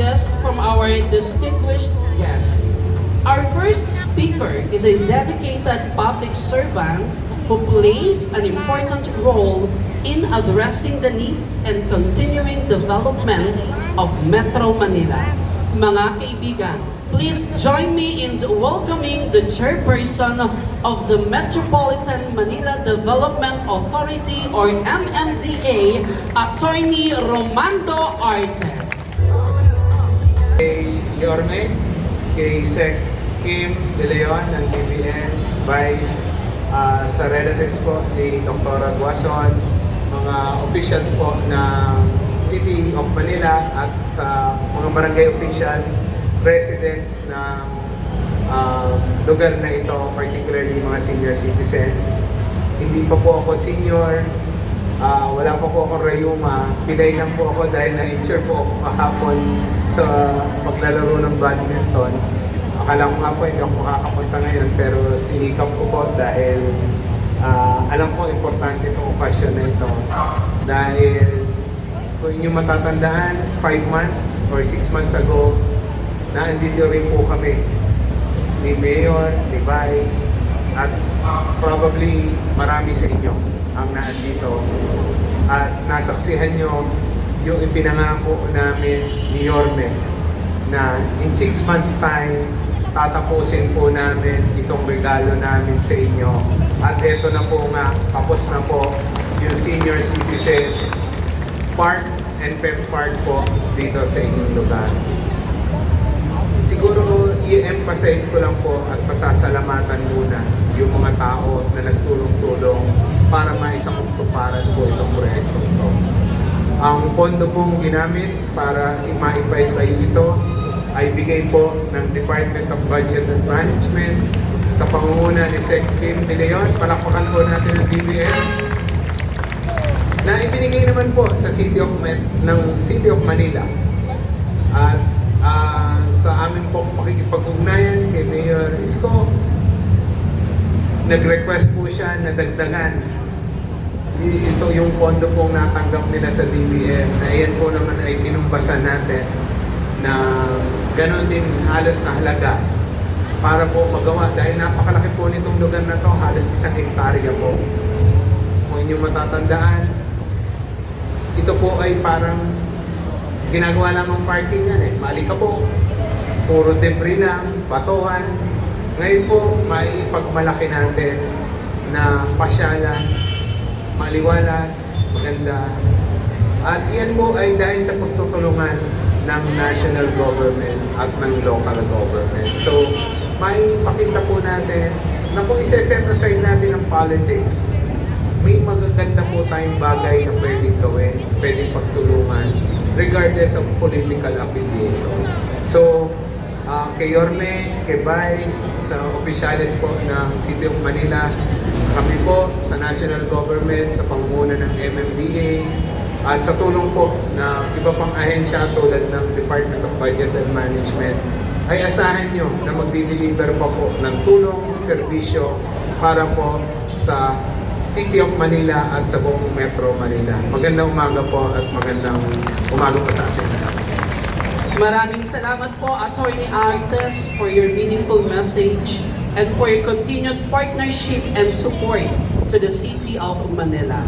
messages from our distinguished guests. Our first speaker is a dedicated public servant who plays an important role in addressing the needs and continuing development of Metro Manila. Mga kaibigan, please join me in welcoming the chairperson of the Metropolitan Manila Development Authority or MMDA, Attorney Romando Artes. Kay Yorme, kay Sec Kim De Leon ng BBM, Vice, sa relatives po ni Dr. Guason, mga officials po ng City of Manila at sa mga barangay officials, residents ng lugar na ito, particularly mga senior citizens. Hindi pa po ako senior, wala pa po akong rayuma, pilay lang po ako dahil na-injure po ako kahapon sa paglalaro ng badminton. Akala ko nga po hindi ako makakapunta ngayon pero sinikap ko po dahil alam ko importante itong okasyon na ito. Dahil kung inyong matatandaan, 5 months or 6 months ago, naandito rin po kami ni Mayor, ni Vice, at probably marami sa inyo ang naandito. At nasaksihan nyo yung ipinangako namin ni Yorme na in 6 months time, tatapusin po namin itong regalo namin sa inyo. At eto na po nga, tapos na po yung senior citizens park and pet park po dito sa inyong lugar. Siguro i-emphasize ko lang po at pasasalamatan muna yung mga tao na nagtulong-tulong para maisakuptuparan po itong proyekto ito. Ang pondo pong ginamit para maipa-tayo ito ay bigay po ng Department of Budget and Management sa pangunguna ni Sec Kim De Leon. Palakpakan po natin ang DBM. Na ibinigay naman po sa City of Manila. At sa amin po pakikipag-ugnayan kay Mayor Isko, nag-request po siya na dagdagan ito yung pondo pong natanggap nila sa DBM na iyan po naman ay tinumbasan natin na ganoon din halos na halaga para po magawa dahil napakalaki po nitong lugar na to, halos 1 hektarya po. Kung inyong matatandaan, ito po ay parang ginagawa lamang parking yan eh, malikabok, puro debris lang, batuhan. Ngayon po, maipagmalaki natin na pasyalan, maliwalas, maganda. At iyan po ay dahil sa pagtutulungan ng national government at ng local government. So, maipakita po natin na kung isa-set aside natin ang politics, may magaganda po tayong bagay na pwedeng gawin, pwedeng pagtulungan, regardless of political affiliation. So, kay Yorme, kay Vice, sa opisyalis po ng City of Manila, kami po sa national government, sa pangunguna ng MMDA, at sa tulong po ng iba pang ahensya tulad ng Department of Budget and Management, ay asahan nyo na magdi-deliver pa po ng tulong, serbisyo para po sa City of Manila at sa buong Metro Manila. Magandang umaga po at magandang umaga po sa atin. Maraming salamat po, Attorney Artes, for your meaningful message and for your continued partnership and support to the City of Manila.